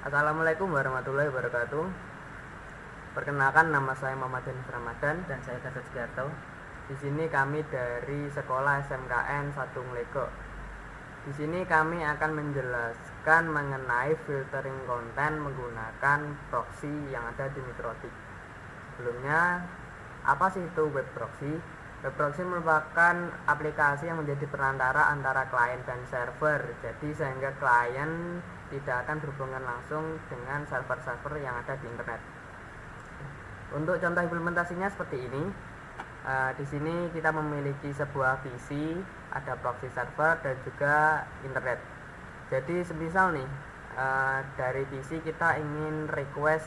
Assalamualaikum warahmatullahi wabarakatuh. Perkenalkan, nama saya Muhammad Denis Ramadan. Dan saya Gatot Sugiarto. Di sini kami dari sekolah SMKN 1 Nglegok. Di sini kami akan menjelaskan mengenai filtering konten menggunakan proxy yang ada di Mikrotik. Sebelumnya, apa sih itu web proxy? Web proxy merupakan aplikasi yang menjadi perantara antara klien dan server. Jadi sehingga klien tidak akan berhubungan langsung dengan server-server yang ada di internet. Untuk contoh implementasinya seperti ini. Di sini kita memiliki sebuah PC, ada proxy server dan juga internet. Jadi semisal nih dari PC kita ingin request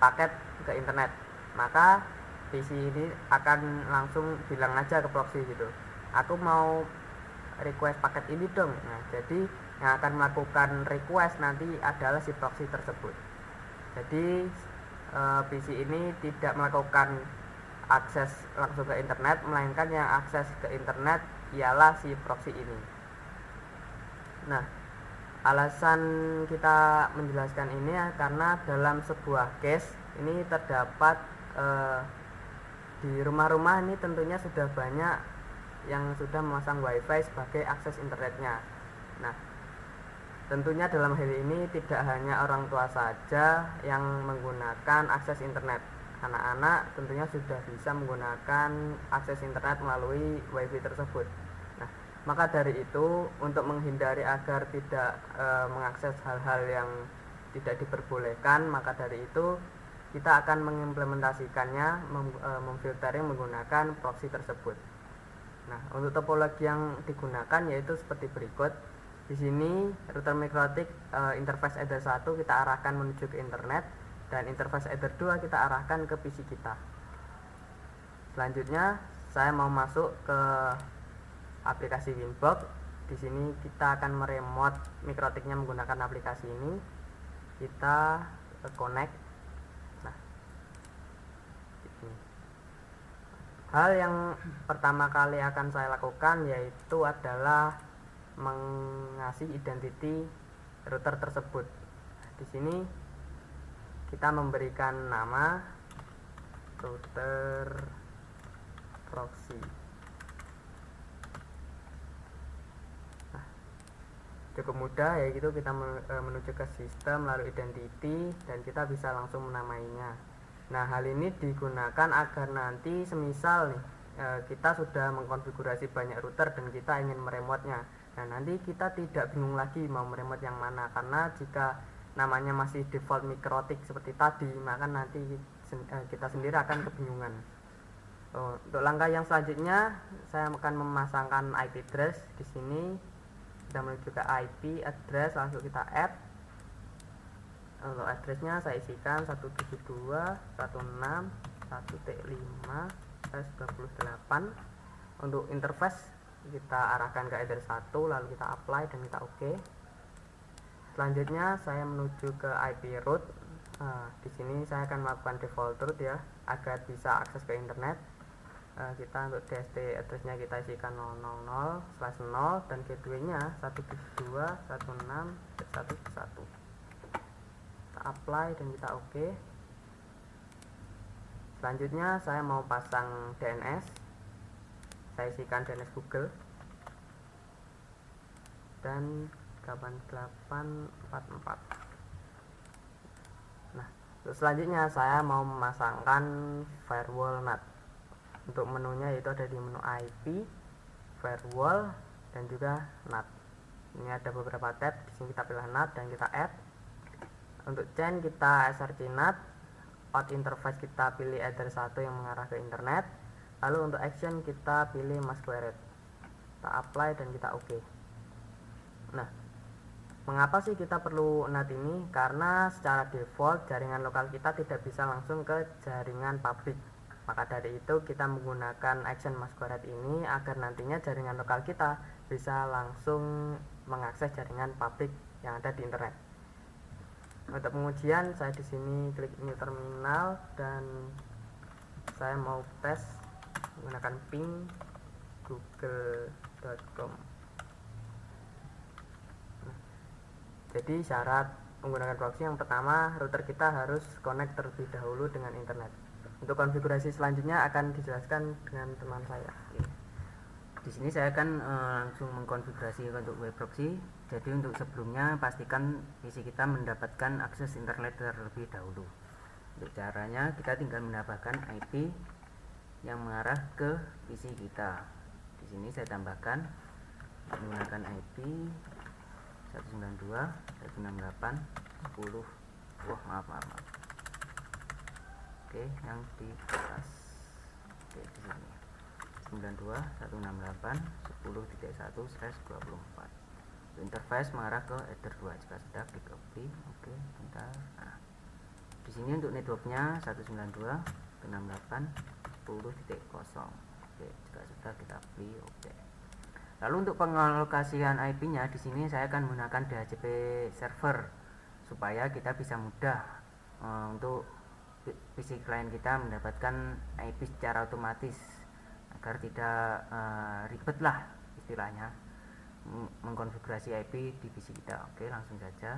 paket ke internet, maka PC ini akan langsung bilang aja ke proxy gitu, aku mau request paket ini dong. Nah, jadi yang akan melakukan request nanti adalah si proxy tersebut. Jadi PC ini tidak melakukan akses langsung ke internet, melainkan yang akses ke internet ialah si proxy ini. Nah, alasan kita menjelaskan ini ya karena dalam sebuah case ini terdapat di rumah-rumah ini tentunya sudah banyak yang sudah memasang wifi sebagai akses internetnya. Nah, tentunya dalam hal ini tidak hanya orang tua saja yang menggunakan akses internet. Anak-anak tentunya sudah bisa menggunakan akses internet melalui wifi tersebut. Nah, maka dari itu untuk menghindari agar tidak mengakses hal-hal yang tidak diperbolehkan, maka dari itu kita akan mengimplementasikannya, memfiltering menggunakan proxy tersebut. Nah, untuk topologi yang digunakan yaitu seperti berikut. Di sini router Mikrotik interface header 1 kita arahkan menuju ke internet, dan interface header 2 kita arahkan ke PC kita. Selanjutnya saya mau masuk ke aplikasi Winbox. Di sini kita akan meremote Mikrotiknya menggunakan aplikasi ini. Kita connect. Nah, hal yang pertama kali akan saya lakukan yaitu adalah mengasih identity router tersebut. Di sini kita memberikan nama router proxy. Nah, cukup mudah ya gitu, kita menuju ke sistem lalu identity dan kita bisa langsung menamainya. Nah, hal ini digunakan agar nanti semisal nih kita sudah mengkonfigurasi banyak router dan kita ingin meremotnya. Nah, nanti kita tidak bingung lagi mau meremote yang mana, karena jika namanya masih default Mikrotik seperti tadi, maka nanti kita sendiri akan kebingungan. Untuk langkah yang selanjutnya saya akan memasangkan IP address. Di sini kita menuju ke IP address, langsung kita add. Untuk addressnya saya isikan 172.168. Untuk interface kita arahkan ke header 1 lalu kita apply dan kita oke. Selanjutnya saya menuju ke IP root. Di sini saya akan melakukan default root ya agar bisa akses ke internet. Kita untuk DST addressnya kita isikan 000/0 dan gateway-nya 172.168.1.1. Kita apply dan kita oke. Selanjutnya saya mau pasang DNS. Saya isikan DNS Google dan 8844. Nah, selanjutnya saya mau memasangkan firewall NAT. Untuk menunya yaitu ada di menu IP, firewall dan juga NAT. Ini ada beberapa tab. Di sini kita pilih NAT dan kita add. Untuk chain kita src NAT. Out interface kita pilih header 1 yang mengarah ke internet. Lalu untuk action kita pilih masquerade. Kita apply dan kita oke. Nah, mengapa sih kita perlu NAT ini? Karena secara default jaringan lokal kita tidak bisa langsung ke jaringan publik. Maka dari itu kita menggunakan action masquerade ini agar nantinya jaringan lokal kita bisa langsung mengakses jaringan publik yang ada di internet. Untuk pengujian saya di sini klik new terminal dan saya mau tes menggunakan ping google.com. Jadi syarat menggunakan proxy, yang pertama router kita harus connect terlebih dahulu dengan internet. Untuk konfigurasi selanjutnya akan dijelaskan dengan teman saya. Di sini saya akan langsung mengkonfigurasi untuk web proxy. Jadi untuk sebelumnya pastikan PC kita mendapatkan akses internet terlebih dahulu. Untuk caranya kita tinggal menambahkan IP yang mengarah ke PC kita. Di sini saya tambahkan menggunakan IP 192.168.10. Maaf. Oke, yang di atas. Oke, di sini 92.168.10.1/24. Interface mengarah ke Ether 2. Jika sudah, klik OK. Oke, bentar. Nah, di sini untuk networknya 192.168.10.0. Oke, jika sudah kita pilih OK. Lalu untuk pengalokasian IP-nya di sini saya akan menggunakan DHCP server supaya kita bisa mudah untuk PC klien kita mendapatkan IP secara otomatis agar tidak ribet lah istilahnya mengkonfigurasi IP di PC kita. Oke, langsung saja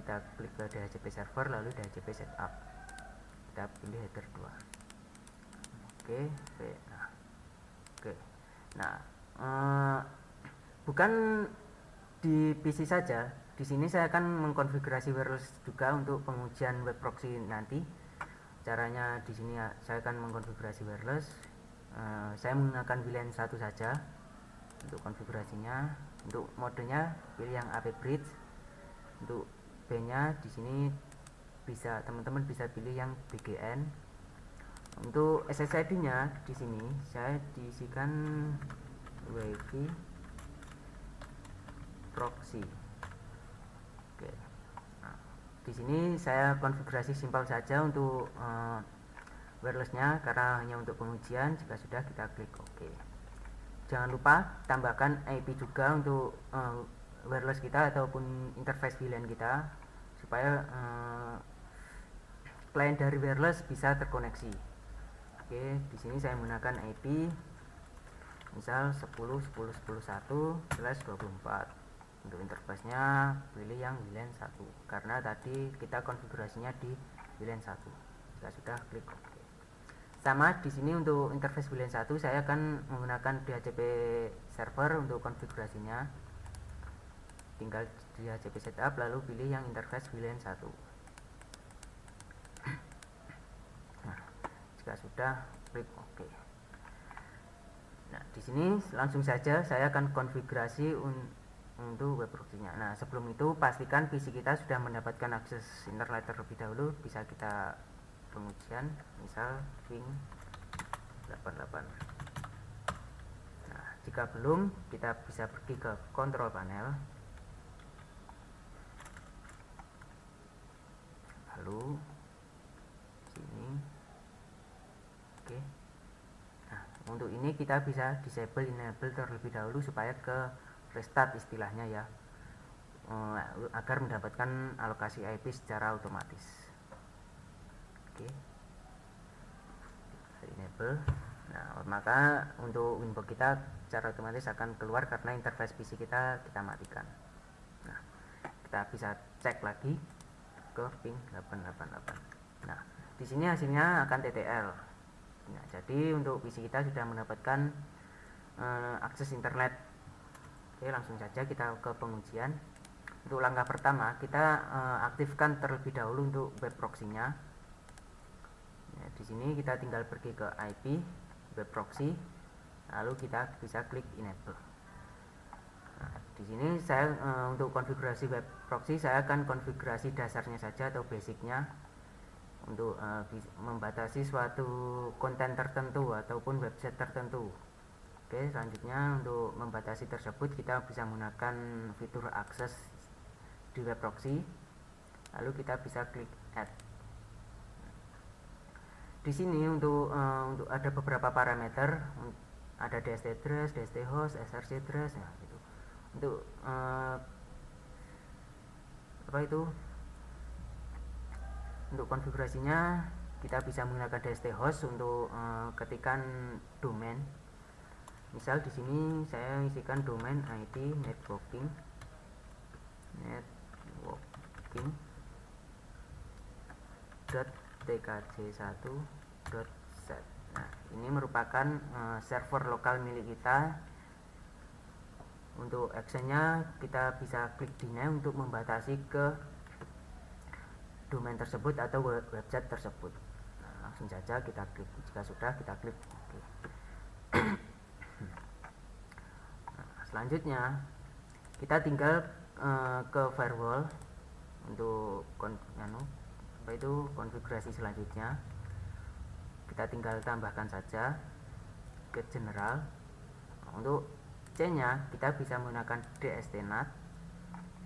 kita klik ke DHCP server lalu DHCP setup, kita pilih header 2. Nah, bukan di PC saja, di sini saya akan mengkonfigurasi wireless juga untuk pengujian web proxy nanti. Caranya di sini saya akan mengkonfigurasi wireless. Saya menggunakan VLAN 1 saja untuk konfigurasinya. Untuk modenya pilih yang AP bridge. Untuk B-nya di sini teman-teman bisa pilih yang BGN. Untuk SSID-nya di sini saya diisikan WiFi proxy. Oke. Nah, di sini saya konfigurasi simpel saja untuk wirelessnya karena hanya untuk pengujian. Jika sudah, kita klik OK. Jangan lupa tambahkan IP juga untuk wireless kita ataupun interface VLAN kita supaya klien dari wireless bisa terkoneksi. Oke, di sini saya menggunakan IP misal 10.10.11/24. Untuk interface-nya pilih yang VLAN 1 karena tadi kita konfigurasinya di VLAN 1. Jika sudah, klik OK. Sama di sini untuk interface VLAN 1 saya akan menggunakan DHCP server untuk konfigurasinya. Tinggal DHCP setup lalu pilih yang interface VLAN 1. Nah, jika sudah, klik OK. Nah, di sini langsung saja saya akan konfigurasi untuk web proxy-nya. Nah, sebelum itu pastikan PC kita sudah mendapatkan akses internet terlebih dahulu. Bisa kita pengujian misal ping 88. Nah, jika belum, kita bisa pergi ke control panel lalu sini. Oke. Nah, untuk ini kita bisa disable enable terlebih dahulu supaya ke restart istilahnya ya, agar mendapatkan alokasi IP secara otomatis. Oke, enable. Nah, maka untuk winbox kita secara otomatis akan keluar karena interface PC kita matikan. Nah, kita bisa cek lagi ke ping 888. Nah, di sini hasilnya akan TTL. Nah, jadi untuk PC kita sudah mendapatkan akses internet. Oke, langsung saja kita ke pengujian. Untuk langkah pertama kita aktifkan terlebih dahulu untuk web proxy-nya. Nah, di sini kita tinggal pergi ke IP web proxy, lalu kita bisa klik enable. Nah, di sini saya untuk konfigurasi web proxy saya akan konfigurasi dasarnya saja atau basicnya untuk membatasi suatu konten tertentu ataupun website tertentu. Oke, selanjutnya untuk membatasi tersebut kita bisa menggunakan fitur akses di web proxy, lalu kita bisa klik add. Di sini untuk ada beberapa parameter, ada DST address, DST host, SRC address, ya gitu. Untuk untuk konfigurasinya kita bisa menggunakan DST host untuk ketikan domain. Misal di sini saya isikan domain IT networking .tkj1.set. Nah, ini merupakan server lokal milik kita. Untuk actionnya kita bisa klik deny untuk membatasi ke domain tersebut atau website tersebut. Nah, langsung saja kita klik. Jika sudah, kita klik OK. Nah, selanjutnya kita tinggal ke firewall untuk konfigurasi selanjutnya. Kita tinggal tambahkan saja ke general. Untuk C-nya kita bisa menggunakan DST-NAT,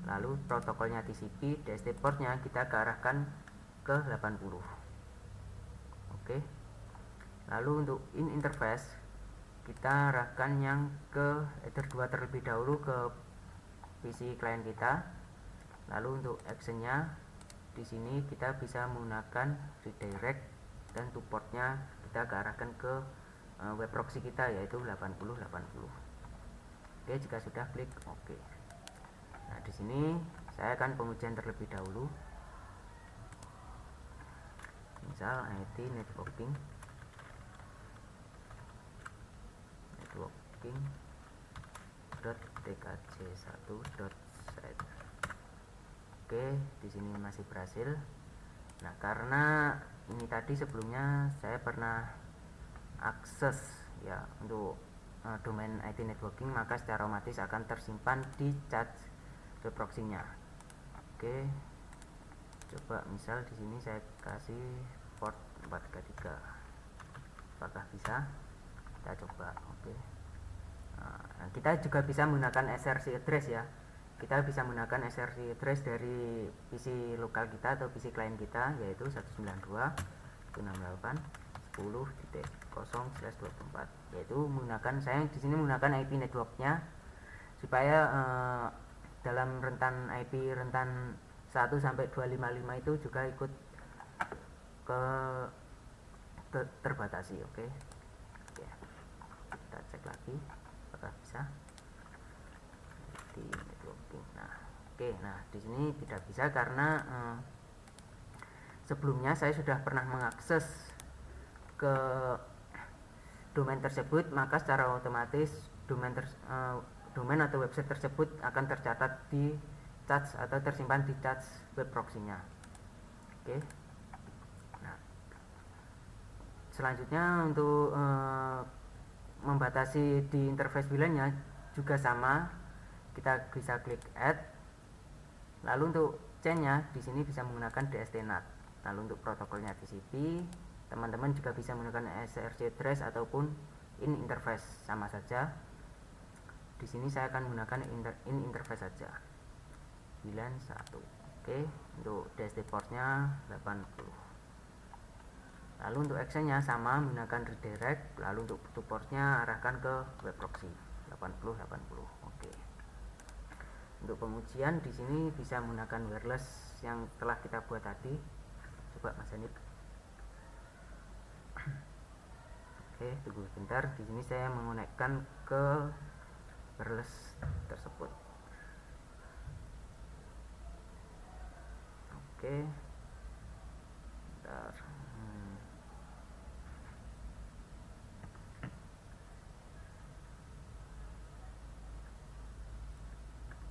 lalu protokolnya TCP, DST portnya kita arahkan ke 80. Oke. Lalu untuk in interface kita arahkan yang ke header 2 terlebih dahulu ke PC klien kita. Lalu untuk actionnya di sini kita bisa menggunakan redirect dan to portnya kita arahkan ke web proxy kita yaitu 8080. Oke, jika sudah klik OK. Nah, di sini saya akan pengujian terlebih dahulu. Misal IT networking.tkj1.set. Oke, di sini masih berhasil. Nah, karena ini tadi sebelumnya saya pernah akses ya untuk domain IT networking, maka secara otomatis akan tersimpan di cache web proxy-nya. Oke. Coba misal di sini saya kasih port 433. Apakah bisa? Kita coba. Oke. Nah, kita juga bisa menggunakan src address ya. Kita bisa menggunakan src address dari PC lokal kita atau PC klien kita yaitu 192.168.10.0/24, yaitu menggunakan saya di sini menggunakan IP networknya supaya dalam rentan IP rentan 1 sampai 255 itu juga ikut terbatasi. Oke. Kita cek lagi apakah bisa di networking. Nah, oke. Nah, di sini tidak bisa karena sebelumnya saya sudah pernah mengakses ke domain tersebut, maka secara otomatis domain atau website tersebut akan tercatat di cache atau tersimpan di cache web proxy-nya. Oke. Nah, selanjutnya untuk membatasi di interface VLAN-nya juga sama. Kita bisa klik add. Lalu untuk C-nya di sini bisa menggunakan DST-NAT. Lalu untuk protokolnya TCP, teman-teman juga bisa menggunakan src address ataupun in interface, sama saja. Di sini saya akan menggunakan in interface saja. VLAN 1. Oke, untuk DST portnya 80. Lalu untuk actionnya sama, menggunakan redirect. Lalu untuk portnya arahkan ke web proxy 8080. Oke. Untuk pengujian di sini bisa menggunakan wireless yang telah kita buat tadi. Coba Mas Hanif. Oke, tunggu sebentar. Di sini saya menggunakan ke wireless tersebut. Oke. Bentar.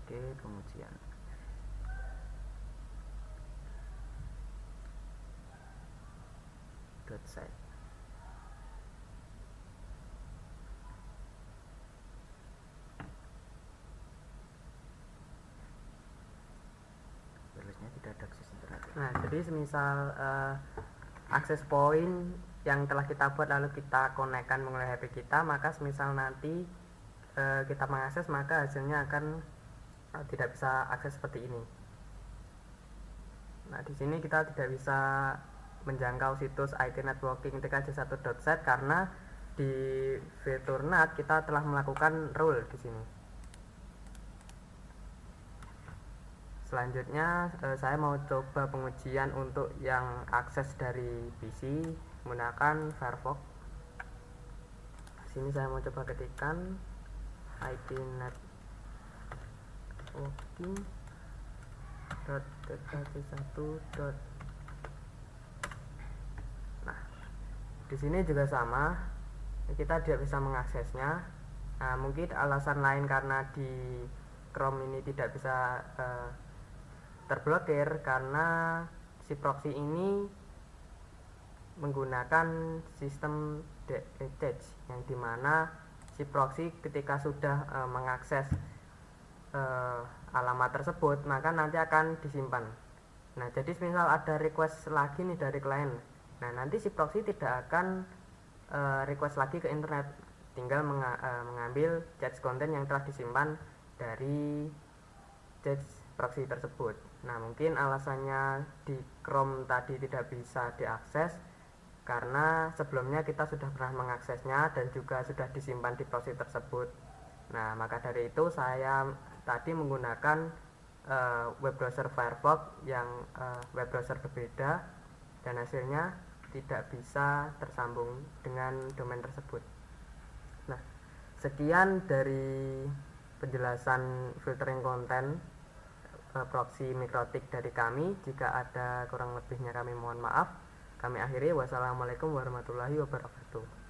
Oke, pengujian. .site. Wirelessnya tidak ada akses internet. Nah, jadi semisal akses point yang telah kita buat lalu kita konekkan melalui HP kita, maka semisal nanti kita mengakses, maka hasilnya akan tidak bisa akses seperti ini. Nah, di sini kita tidak bisa menjangkau situs IT networking tkj1.set karena di fitur NAT kita telah melakukan rule di sini. Selanjutnya saya mau coba pengujian untuk yang akses dari PC menggunakan Firefox. Sini saya mau coba ketikkan IP networking.tkj1.set. Di sini juga sama, kita tidak bisa mengaksesnya. Nah, mungkin alasan lain karena di Chrome ini tidak bisa terblokir karena si proxy ini menggunakan sistem detach, yang dimana si proxy ketika sudah mengakses alamat tersebut maka nanti akan disimpan. Nah, jadi misal ada request lagi nih dari klien, nah nanti si proxy tidak akan request lagi ke internet, tinggal mengambil cache content yang telah disimpan dari cache proxy tersebut. Nah, mungkin alasannya di Chrome tadi tidak bisa diakses karena sebelumnya kita sudah pernah mengaksesnya dan juga sudah disimpan di proxy tersebut. Nah, maka dari itu saya tadi menggunakan web browser Firefox yang web browser berbeda, dan hasilnya tidak bisa tersambung dengan domain tersebut. Nah, sekian dari penjelasan filtering konten proxy mikrotik dari kami. Jika ada kurang lebihnya kami mohon maaf. Kami akhiri. Wassalamualaikum warahmatullahi wabarakatuh.